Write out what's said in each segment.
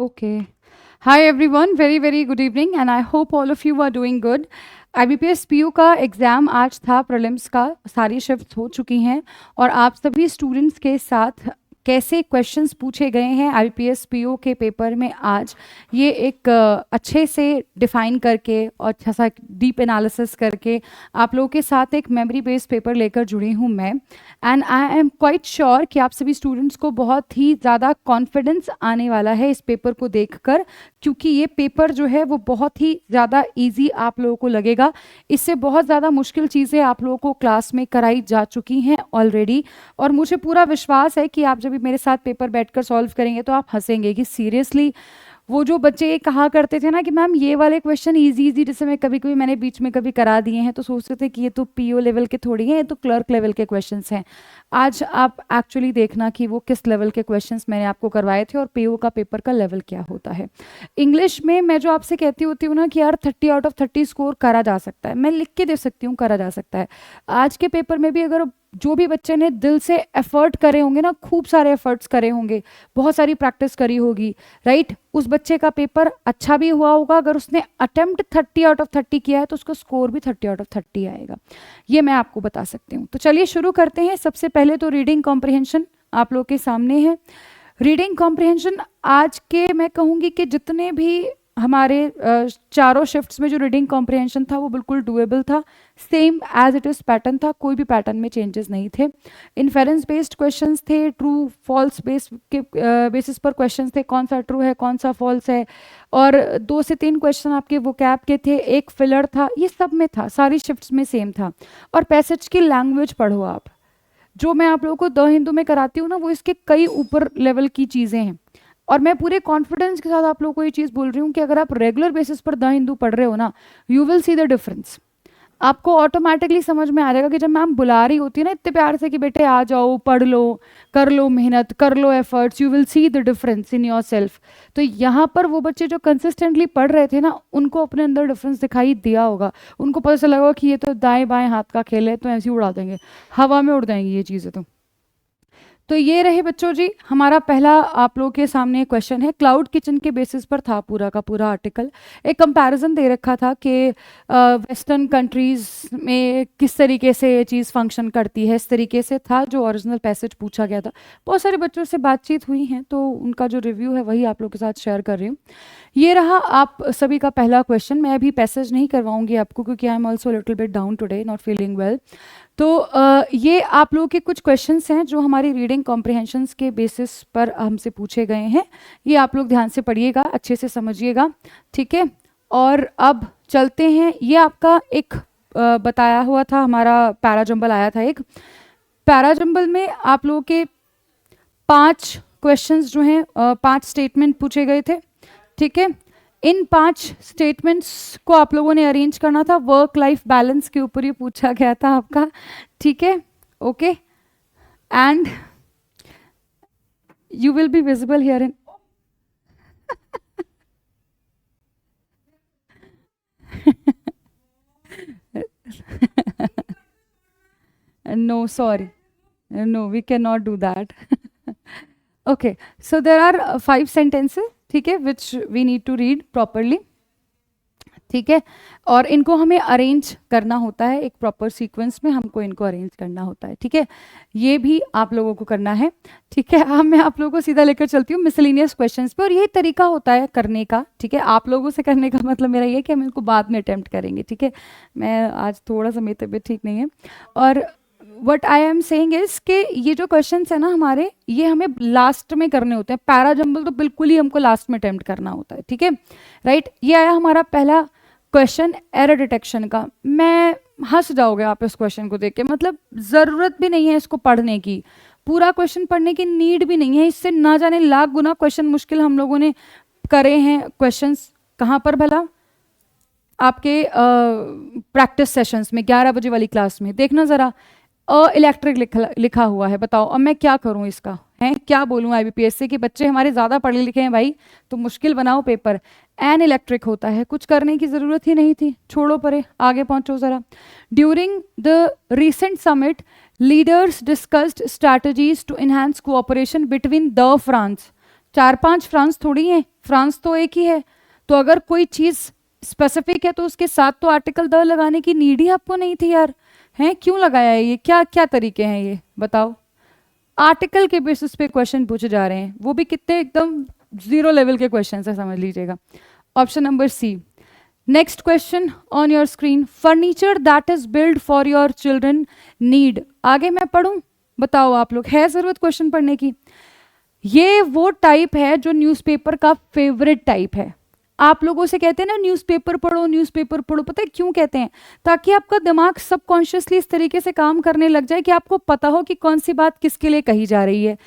Okay. Hi everyone, very good evening and I hope all of you are doing good. IBPS PU का exam आज था, prelims का सारी shift हो चुकी हैं और आप सभी स्टूडेंट्स के साथ कैसे क्वेश्चंस पूछे गए हैं IBPS PU के पेपर में आज, ये एक अच्छे से डिफ़ाइन करके और अच्छा सा डीप एनालिसिस करके आप लोगों के साथ एक मेमोरी बेस्ड पेपर लेकर जुड़ी हूँ मैं। And I am quite sure कि आप सभी स्टूडेंट्स को बहुत ही ज़्यादा कॉन्फिडेंस आने वाला है इस पेपर को देखकर, क्योंकि ये पेपर जो है वो बहुत ही ज़्यादा इजी आप लोगों को लगेगा। इससे बहुत ज़्यादा मुश्किल चीज़ें आप लोगों को क्लास में कराई जा चुकी हैं ऑलरेडी, और मुझे पूरा विश्वास है कि आप जब भी मेरे साथ पेपर बैठकर सॉल्व करेंगे तो आप हंसेंगे कि सीरियसली वो जो बच्चे ये कहा करते थे ना कि मैम ये वाले क्वेश्चन इजी जैसे मैं कभी कभी मैंने बीच में कभी करा दिए हैं तो सोचते थे कि ये तो पीओ लेवल के थोड़ी हैं, ये तो क्लर्क लेवल के क्वेश्चंस हैं। आज आप एक्चुअली देखना कि वो किस लेवल के क्वेश्चंस मैंने आपको करवाए थे और पीओ का पेपर का लेवल क्या होता है। इंग्लिश में मैं जो आपसे कहती होती हूँ ना कि यार 30 आउट ऑफ 30 स्कोर करा जा सकता है, मैं लिख के दे सकती हूँ करा जा सकता है। आज के पेपर में भी अगर जो भी बच्चे ने दिल से एफर्ट करे होंगे ना, खूब सारे एफर्ट्स करे होंगे, बहुत सारी प्रैक्टिस करी होगी, राइट, उस बच्चे का पेपर अच्छा भी हुआ होगा। अगर उसने अटेम्प्ट 30 आउट ऑफ 30 किया है तो उसका स्कोर भी 30 आउट ऑफ 30 आएगा, ये मैं आपको बता सकती हूँ। तो चलिए शुरू करते हैं। सबसे पहले तो रीडिंग कॉम्प्रिहेंशन आप लोग के सामने है। रीडिंग कॉम्प्रिहेंशन आज के मैं कहूँगी कि जितने भी हमारे चारों शिफ्ट्स में जो रीडिंग कॉम्प्रिहेंशन था वो बिल्कुल डुएबल था, same as it is pattern था, कोई भी पैटर्न में चेंजेस नहीं थे। इन्फेरेंस बेस्ड क्वेश्चंस थे, ट्रू फॉल्स बेस्ड के बेसिस पर क्वेश्चंस थे, कौन सा ट्रू है कौन सा फॉल्स है, और 2 से 3 क्वेश्चन आपके वोकैब के थे, एक फिलर था, ये सब में था, सारी शिफ्ट्स में सेम था। और पैसेज की लैंग्वेज पढ़ो आप, जो मैं आप लोगों को द हिंदू में कराती हूँ ना वो इसके कई ऊपर लेवल की चीज़ें हैं। और मैं पूरे कॉन्फिडेंस के साथ आप लोगों को ये चीज़ बोल रही हूँ कि अगर आप रेगुलर बेसिस पर द हिंदू पढ़ रहे हो ना, you will see the difference. आपको ऑटोमेटिकली समझ में आ जाएगा कि जब मैम बुला रही होती है ना इतने प्यार से कि बेटे आ जाओ, पढ़ लो, कर लो मेहनत, कर लो efforts, you will see the difference in yourself. तो यहाँ पर वो बच्चे जो कंसिस्टेंटली पढ़ रहे थे ना, उनको अपने अंदर डिफरेंस दिखाई दिया होगा, उनको पता चला होगा कि ये तो दाएं बाएं हाथ का खेल है, तो ऐसे ही उड़ा देंगे, हवा में उड़ जाएंगी ये चीज़ें। तो ये रहे बच्चों जी हमारा पहला आप लोगों के सामने क्वेश्चन है। क्लाउड किचन के बेसिस पर था पूरा का पूरा आर्टिकल। एक कंपैरिजन दे रखा था कि वेस्टर्न कंट्रीज़ में किस तरीके से ये चीज़ फंक्शन करती है, इस तरीके से था जो ओरिजिनल पैसेज पूछा गया था। बहुत सारे बच्चों से बातचीत हुई हैं तो उनका जो रिव्यू है वही आप लोगों के साथ शेयर कर रही हूँ। ये रहा आप सभी का पहला क्वेश्चन। मैं अभी पैसेज नहीं करवाऊंगी आपको क्योंकि I am also little bit down today, not feeling well. तो ये आप लोगों के कुछ क्वेश्चंस हैं जो हमारी रीडिंग कॉम्प्रिहेंशंस के बेसिस पर हमसे पूछे गए हैं। ये आप लोग ध्यान से पढ़िएगा, अच्छे से समझिएगा, ठीक है। और अब चलते हैं, ये आपका एक बताया हुआ था, हमारा पैराजंबल आया था। एक पैराजंबल में आप लोगों के 5 क्वेश्चंस जो हैं 5 स्टेटमेंट पूछे गए थे, ठीक है। इन 5 स्टेटमेंट्स को आप लोगों ने अरेंज करना था, वर्क लाइफ बैलेंस के ऊपर ही पूछा गया था आपका, ठीक है, okay. And you will be visible here in no, sorry, no, we cannot do that. Okay, so there are 5 sentences, ठीक है, which we need to read properly, ठीक है। और इनको हमें अरेंज करना होता है, एक प्रॉपर सीक्वेंस में हमको इनको अरेंज करना होता है, ठीक है। ये भी आप लोगों को करना है, ठीक है। अब मैं आप लोगों को सीधा लेकर चलती हूँ मिसलिनियस क्वेश्चंस पे, और यही तरीका होता है करने का, ठीक है। आप लोगों से करने का मतलब मेरा ये कि हम इनको बाद में अटेम्प्ट करेंगे, ठीक है। मैं आज थोड़ा सा मेरी तबीयत ठीक नहीं है, और what I am saying is कि ये जो क्वेश्चन है ना हमारे, ये हमें लास्ट में करने होते हैं। पैराजंबल तो बिल्कुल ही हमको लास्ट में अटेम्प्ट करना होता है, ठीक है, राइट। ये आया हमारा पहला क्वेश्चन एरर डिटेक्शन का। मैं हंस जाओगे आप इस क्वेश्चन को देख के, मतलब ज़रूरत भी नहीं है इसको पढ़ने की, पूरा क्वेश्चन पढ़ने की नीड भी नहीं है, इससे ना जाने लाख गुना क्वेश्चन मुश्किल हम लोगों ने करे हैं। क्वेश्चंस कहाँ पर भला? आपके प्रैक्टिस सेशंस में 11 बजे वाली क्लास में देखना ज़रा, इलेक्ट्रिक लिखा हुआ है। बताओ अब मैं क्या करूं इसका, हैं क्या बोलूं IBPS से कि बच्चे हमारे ज़्यादा पढ़े लिखे हैं भाई, तो मुश्किल बनाओ पेपर। एन इलेक्ट्रिक होता है, कुछ करने की ज़रूरत ही नहीं थी, छोड़ो परे, आगे पहुंचो ज़रा। During the recent summit leaders discussed strategies to enhance cooperation between the France. 4-5 France थोड़ी है, फ्रांस तो एक ही है। तो अगर कोई चीज स्पेसिफिक है तो उसके साथ तो आर्टिकल द लगाने की नीड ही आपको नहीं थी यार, हैं? क्यों लगाया है? ये क्या क्या तरीके हैं ये बताओ। आर्टिकल के बेसिस पे क्वेश्चन पूछे जा रहे हैं, वो भी कितने एकदम जीरो लेवल के क्वेश्चन है, समझ लीजिएगा। Option number C. Next question on your screen, furniture that is build for your children need. आगे मैं पढ़ूं, बताओ आप लोग, है जरूरत क्वेश्चन पढ़ने की? ये वो टाइप है जो न्यूज़पेपर का फेवरेट टाइप है। आप लोगों से कहते हैं ना न्यूज़पेपर पढ़ो, न्यूज़पेपर पढ़ो, पता है क्यों कहते हैं? ताकि आपका दिमाग सबकॉन्शियसली इस तरीके से काम करने लग जाए कि आपको पता हो कि कौन सी बात किसके लिए कही जा रही है।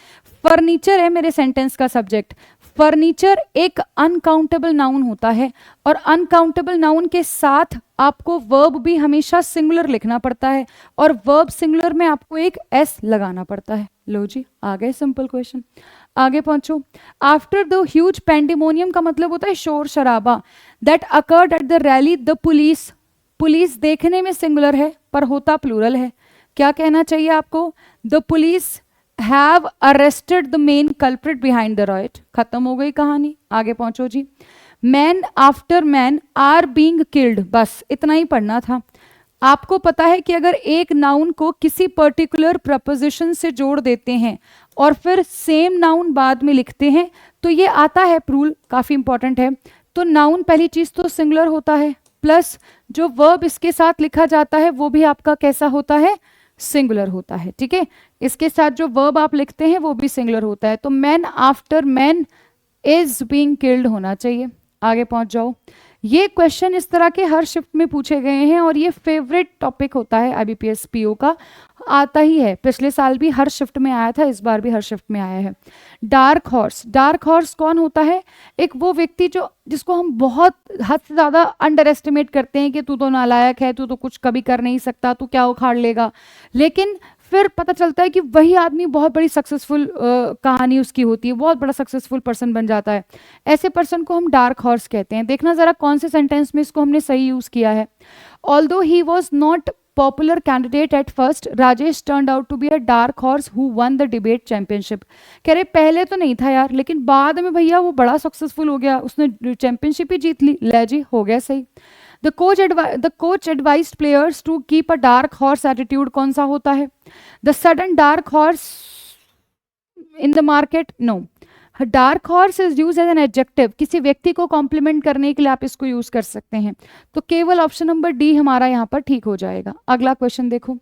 फर्नीचर है मेरे सेंटेंस का सब्जेक्ट। फर्नीचर एक अनकाउंटेबल नाउन होता है, और अनकाउंटेबल नाउन के साथ आपको वर्ब भी हमेशा सिंगुलर लिखना पड़ता है, और वर्ब सिंगुलर में आपको एक एस लगाना पड़ता है। लो जी, आ गए सिंपल क्वेश्चन। आगे पहुंचो। आफ्टर द ह्यूज पैंडेमोनियम का मतलब होता है शोर शराबा, that occurred at the rally the police. Police देखने में सिंगुलर है पर होता प्लूरल है। क्या कहना चाहिए आपको? The police have arrested the main culprit behind the riot. खत्म हो गई कहानी। आगे पहुंचो जी। Man after man are being killed, बस इतना ही पढ़ना था। आपको पता है कि अगर एक नाउन को किसी पर्टिकुलर प्रपोजिशन से जोड़ देते हैं और फिर सेम नाउन बाद में लिखते हैं तो ये आता है रूल, काफी इंपॉर्टेंट है। तो नाउन पहली चीज तो सिंगुलर होता है, प्लस जो वर्ब इसके साथ लिखा जाता है वो भी आपका कैसा होता है? सिंगुलर होता है। ठीक है, इसके साथ जो वर्ब आप लिखते हैं वो भी सिंगुलर होता है। तो man after man is being killed होना चाहिए। आगे पहुंच जाओ। ये क्वेश्चन इस तरह के हर शिफ्ट में पूछे गए हैं और ये फेवरेट टॉपिक होता है आईबीपीएस पीओ का, आता ही है। पिछले साल भी हर शिफ्ट में आया था, इस बार भी हर शिफ्ट में आया है। Dark horse. डार्क हॉर्स कौन होता है? एक वो व्यक्ति जो जिसको हम बहुत हद से ज़्यादा अंडर एस्टिमेट करते हैं कि तू तो नालायक है, तू तो कुछ कभी कर नहीं सकता, तू क्या उखाड़ लेगा, लेकिन फिर पता चलता है कि वही आदमी बहुत बड़ी सक्सेसफुल कहानी उसकी होती है, बहुत बड़ा सक्सेसफुल पर्सन बन जाता है। ऐसे पर्सन को हम डार्क हॉर्स कहते हैं। देखना जरा कौन से सेंटेंस में इसको हमने सही यूज किया है। Although he was not popular candidate at first, Rajesh turned out to be a dark horse who won the debate championship. कह रहे पहले तो नहीं था यार, लेकिन बाद में भैया वो बड़ा सक्सेसफुल हो गया, उसने चैंपियनशिप ही जीत ली। ले जी, हो गया सही। The coach advised players to keep a dark horse attitude कौन सा होता है? The sudden dark horse in the market, no. Dark horse is use as an adjective, किसी व्यक्ति को कॉम्प्लीमेंट करने के लिए आप इसको यूज कर सकते हैं। तो केवल ऑप्शन नंबर डी हमारा यहाँ पर ठीक हो जाएगा। अगला क्वेश्चन देखो।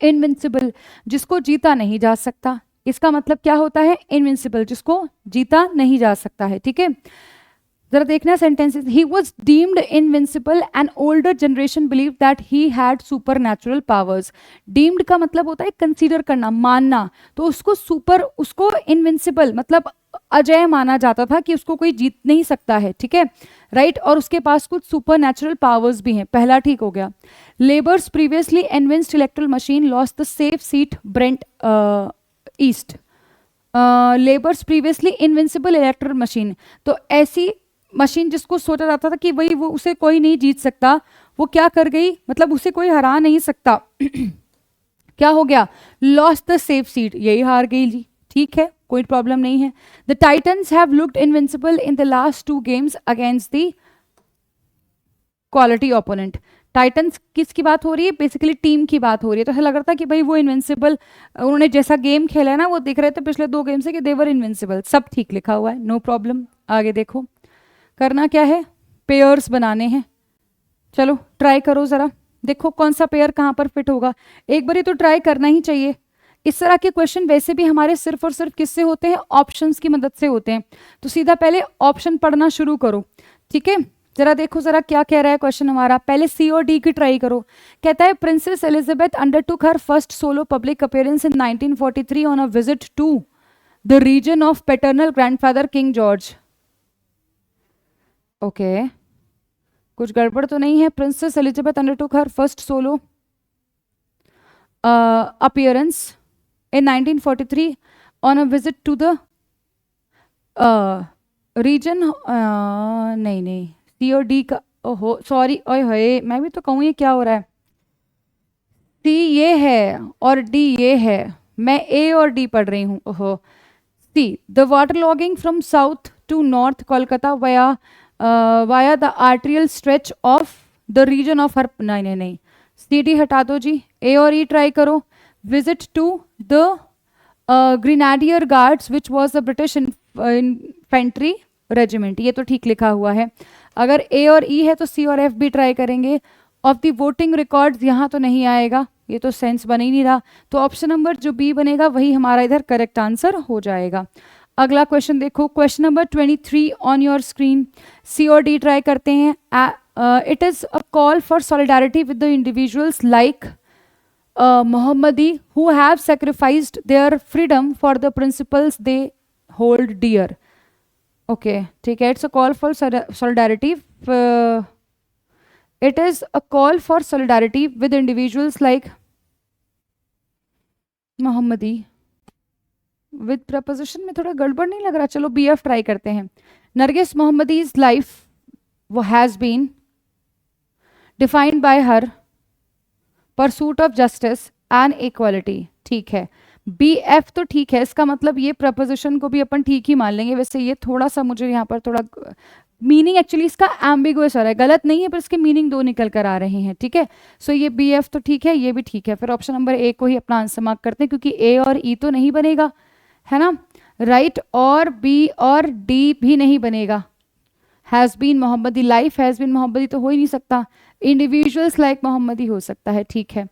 इनविंसिबल, जिसको जीता नहीं जा सकता। इसका मतलब क्या होता है? इनविंसिबल, जिसको जीता नहीं जा सकता है। ठीक है, जरा देखना sentences. He was deemed invincible and older generation believe that he had super natural powers. Deemed का मतलब होता है कंसीडर करना, मानना। तो उसको इनविंसिबल मतलब अजय माना जाता था कि उसको कोई जीत नहीं सकता है। ठीक है, राइट। और उसके पास कुछ सुपर नेचुरल पावर्स भी हैं। पहला ठीक हो गया। Labour's previously invincible electoral machine lost the safe seat Brent East. Labour's previously invincible electoral machine, तो ऐसी मशीन जिसको सोचा जाता था कि वही वो उसे कोई नहीं जीत सकता, वो क्या कर गई? मतलब उसे कोई हरा नहीं सकता। क्या हो गया? लॉस्ट द सेफ सीट, यही हार गई जी। ठीक है, कोई प्रॉब्लम नहीं है। The titans have looked invincible in the last 2 games against the quality opponent. Titans किसकी बात हो रही है? बेसिकली टीम की बात हो रही है। तो ऐसा लग रहा था कि भाई वो इनविंसिबल, उन्होंने जैसा गेम खेला है ना वो दिख रहे थे पिछले 2 गेम से कि देवर इनविंसिबल। सब ठीक लिखा हुआ है, नो प्रॉब्लम। आगे देखो, करना क्या है? पेयर्स बनाने हैं। चलो ट्राई करो जरा, देखो कौन सा पेयर कहाँ पर फिट होगा। एक बारी तो ट्राई करना ही चाहिए। इस तरह के क्वेश्चन वैसे भी हमारे सिर्फ और सिर्फ किससे होते हैं? ऑप्शंस की मदद से होते हैं। तो सीधा पहले ऑप्शन पढ़ना शुरू करो। ठीक है, जरा देखो जरा क्या कह रहा है क्वेश्चन हमारा। पहले सी और डी की ट्राई करो। कहता है princess Elizabeth undertook her first solo public appearance in 1943 on a visit to the region of paternal grandfather King George. Okay, कुछ गड़बड़ तो नहीं है? Princess Elizabeth undertook her first solo appearance in 1943 on a visit to the region, नहीं C और D का, ओहो sorry, ओए होए, मैं भी तो कहूँ ये क्या हो रहा है। सी ये है और डी ये है, मैं ए और डी पढ़ रही हूँ। ओहो, see the water logging from south to north Kolkata via the arterial stretch of the region of her, नहीं नहीं नहीं, सी डी हटा दो जी, ए और ई ट्राई करो. Visit to the grenadier guards which was the British infantry regiment, ये तो ठीक लिखा हुआ है. अगर ए और ई है तो सी और एफ भी ट्राई करेंगे. ऑफ द वोटिंग रिकॉर्ड्स यहाँ तो नहीं आएगा, ये तो सेंस बन ही नहीं रहा, तो ऑप्शन नंबर जो बी बनेगा वही हमारा इधर करेक्ट आंसर हो जाएगा. अगला क्वेश्चन देखो, question number 23 on your screen. C और डी ट्राई करते हैं. It is a call for solidarity with the individuals like Mohammadi who have sacrificed their freedom for the principles they hold dear. Okay, ठीक है. It's a call for solidarity. It is a call for solidarity with individuals like Mohammadi. With preposition में थोड़ा गड़बड़ नहीं लग रहा? चलो B F try करते हैं. नरगिस मोहम्मदी's life वो has been defined by her pursuit of justice and equality. ठीक है, बी एफ तो ठीक है, इसका मतलब ये प्रपोजिशन को भी अपन ठीक ही मान लेंगे. वैसे ये थोड़ा सा मुझे यहाँ पर थोड़ा मीनिंग एक्चुअली इसका एम्बिगुअस हो रहा है, गलत नहीं है पर इसके मीनिंग दो निकल कर आ रहे हैं. ठीक है, सो ये बी एफ तो ठीक है, ये भी ठीक है. फिर ऑप्शन नंबर ए को ही अपना आंसर मार्क करते हैं क्योंकि ए और ई तो नहीं बनेगा, है ना, राइट. और बी और डी भी नहीं बनेगा. Has been Mohammadi, life has been Mohammadi तो हो ही नहीं सकता. इंडिविजुअल्स लाइक मोहम्मदी हो सकता है. ठीक है,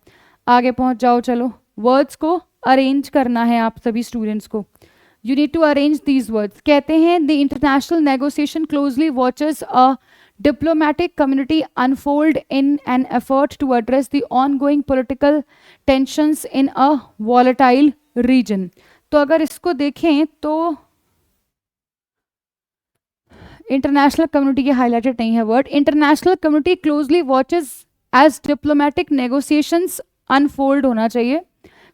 आगे पहुंच जाओ. चलो, वर्ड्स को अरेंज करना है आप सभी स्टूडेंट्स को. You need to arrange these words. कहते हैं the international negotiation closely watches a diplomatic community unfold in an effort to address the ongoing political tensions in a volatile region. तो अगर इसको देखें तो इंटरनेशनल कम्युनिटी के highlighted नहीं है word. International community closely watches as diplomatic negotiations unfold होना चाहिए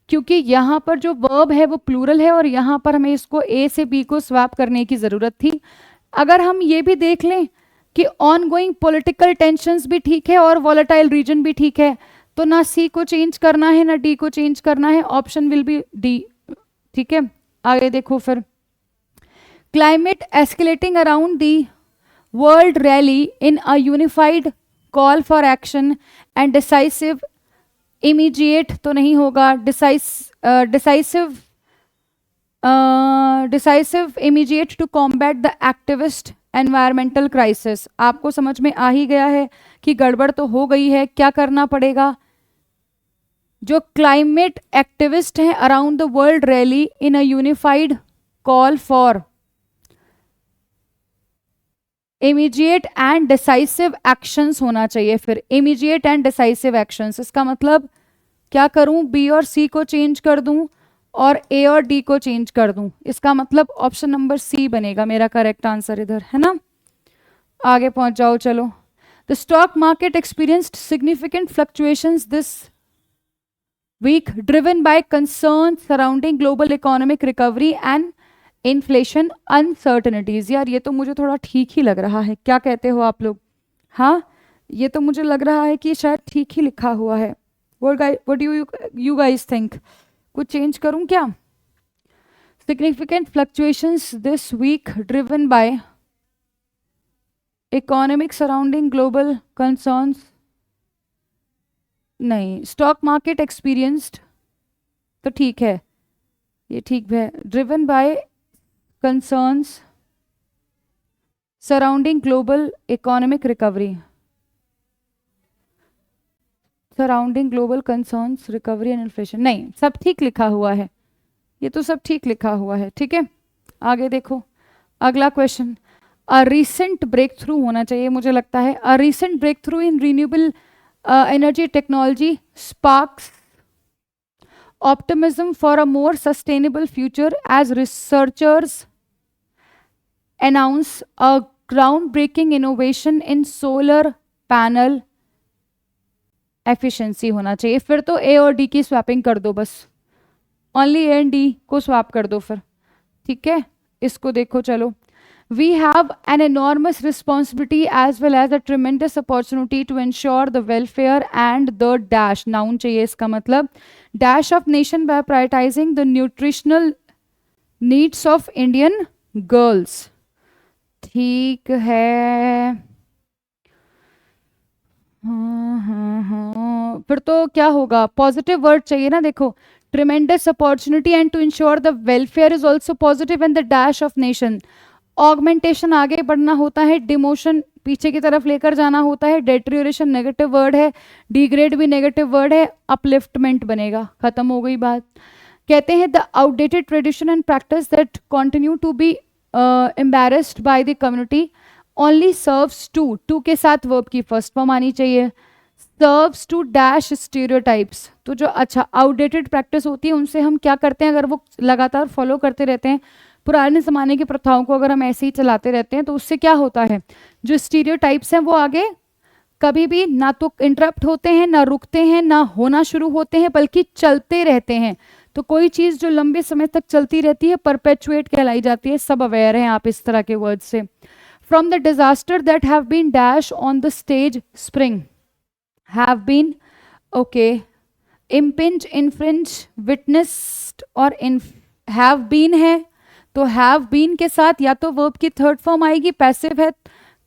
क्योंकि यहाँ पर जो वर्ब है वो प्लूरल है और यहाँ पर हमें इसको ए से बी को स्वैप करने की ज़रूरत थी. अगर हम ये भी देख लें कि ऑन गोइंग पोलिटिकल टेंशंस भी ठीक है और वॉलेटाइल रीजन भी ठीक है, तो ना सी को चेंज करना है ना डी को चेंज करना है. Option will be D. ठीक है, आगे देखो. फिर climate escalating around the world rally in a unified call for action and decisive immediate तो नहीं होगा, decisive immediate to combat the activist environmental crisis. आपको समझ में आ ही गया है कि गड़बड़ तो हो गई है. क्या करना पड़ेगा? जो क्लाइमेट एक्टिविस्ट हैं around the world rally in a unified call for immediate and decisive actions होना चाहिए. फिर इमीडिएट एंड डिसाइसिव एक्शंस, इसका मतलब क्या करूं? बी और सी को चेंज कर दूं और ए और डी को चेंज कर दूं. इसका मतलब ऑप्शन नंबर सी बनेगा मेरा करेक्ट आंसर इधर, है ना. आगे पहुंच जाओ. चलो, the stock market experienced significant fluctuations this week driven by concern surrounding global economic recovery and inflation uncertainties. यार ये तो मुझे थोड़ा ठीक ही लग रहा है, क्या कहते हो आप लोग? हाँ, ये तो मुझे लग रहा है कि शायद ठीक ही लिखा हुआ है. What do you guys think? कुछ चेंज करूं क्या? Significant fluctuations this week driven by economic surrounding global concerns, नहीं, स्टॉक मार्केट एक्सपीरियंस्ड तो ठीक है, ये ठीक है. Driven by concerns surrounding global economic recovery, surrounding global concerns recovery and inflation, नहीं, सब ठीक लिखा हुआ है, ये तो सब ठीक लिखा हुआ है. ठीक है, आगे देखो. अगला question, a recent breakthrough होना चाहिए मुझे लगता है. A recent breakthrough in renewable energy technology sparks optimism for a more sustainable future as researchers announce a groundbreaking innovation in solar panel efficiency होना चाहिए. फिर तो ए और डी की स्वैपिंग कर दो, बस ओनली ए एंड डी को स्वैप कर दो फिर. ठीक है, इसको देखो. चलो, we have an enormous responsibility as well as a tremendous opportunity to ensure the welfare and the dash, noun चाहिए इसका मतलब, dash of nation by prioritizing the nutritional needs of Indian girls, ठीक है। हाँ, फिर तो क्या होगा, पॉजिटिव वर्ड चाहिए ना, देखो, tremendous opportunity and to ensure the welfare is also positive and the dash of nation. Augmentation आगे बढ़ना होता है, डिमोशन पीछे की तरफ लेकर जाना होता है, डेट्रियोरेशन नेगेटिव वर्ड है, डिग्रेड भी नेगेटिव वर्ड है, अपलिफ्टमेंट बनेगा, खत्म हो गई बात। कहते हैं the outdated tradition and practice that continue to be embarrassed by the community only serves to के साथ वर्ब की फर्स्ट फॉर्म आनी चाहिए, सर्व्स टू डैश स्टीरियोटाइप्स। तो जो अच्छा आउटडेटेड प्रैक्टिस होती है उनसे हम क्या करते हैं, अगर वो लगातार फॉलो करते रहते हैं पुराने ज़माने की प्रथाओं को, अगर हम ऐसे ही चलाते रहते हैं तो उससे क्या होता है, जो स्टीरियोटाइप्स हैं वो आगे कभी भी ना तो इंटरप्ट होते हैं, ना रुकते हैं, ना होना शुरू होते हैं, बल्कि चलते रहते हैं। तो कोई चीज़ जो लंबे समय तक चलती रहती है परपेचुएट कहलाई जाती है। सब अवेयर हैं आप इस तरह के वर्ड से। From the disaster that have been dash on the stage spring, have been, okay, impinge, infringe, witnessed और इन, हैव बीन है तो हैव बीन के साथ या तो वर्ब की थर्ड फॉर्म आएगी, पैसिव है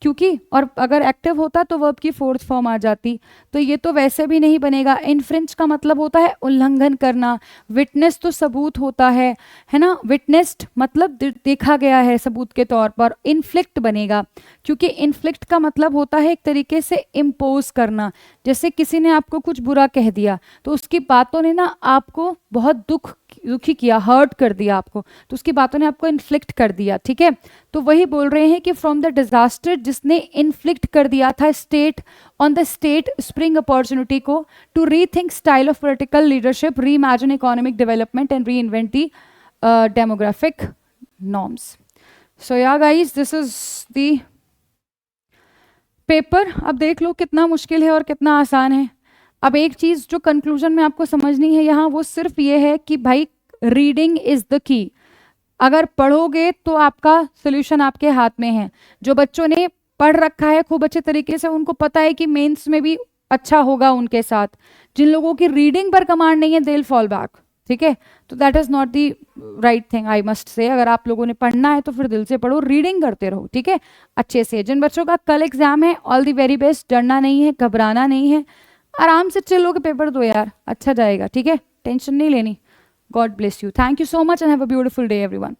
क्योंकि, और अगर एक्टिव होता तो वर्ब की फोर्थ फॉर्म आ जाती, तो ये तो वैसे भी नहीं बनेगा। इन्फ्रिंज का मतलब होता है उल्लंघन करना, विटनेस तो सबूत होता है ना, विटनेस्ड मतलब देखा गया है सबूत के तौर पर। इन्फ्लिक्ट बनेगा क्योंकि इन्फ्लिक्ट का मतलब होता है एक तरीके से इम्पोज करना, जैसे किसी ने आपको कुछ बुरा कह दिया तो उसकी बातों ने ना आपको बहुत दुखी किया, हर्ट कर दिया आपको, तो उसकी बातों ने आपको इन्फ्लिक्ट कर दिया, ठीक है। तो वही बोल रहे हैं कि फ्रॉम द डिजास्टर, जिसने इन्फ्लिक्ट कर दिया था state on the state spring opportunity को to rethink style of political leadership, reimagine economic development and reinvent the demographic norms. So yeah guys, this is the paper. अब देख लो कितना मुश्किल है और कितना आसान है। अब एक चीज़ जो कंक्लूजन में आपको समझनी है यहाँ, वो सिर्फ ये है कि भाई रीडिंग इज़ द की। अगर पढ़ोगे तो आपका सोल्यूशन आपके हाथ में है। जो बच्चों ने पढ़ रखा है खूब अच्छे तरीके से, उनको पता है कि मेंस में भी अच्छा होगा उनके साथ। जिन लोगों की रीडिंग पर कमांड नहीं है, दे विल फॉल बैक, ठीक है। तो that is not the right thing, I must say. अगर आप लोगों ने पढ़ना है तो फिर दिल से पढ़ो, रीडिंग करते रहो, ठीक है, अच्छे से। जिन बच्चों का कल एग्जाम है, ऑल दी वेरी बेस्ट। डरना नहीं है, घबराना नहीं है, आराम से चिल होकर पेपर दो यार, अच्छा जाएगा, ठीक है, टेंशन नहीं लेनी। God bless you, thank you so much and have a beautiful day everyone.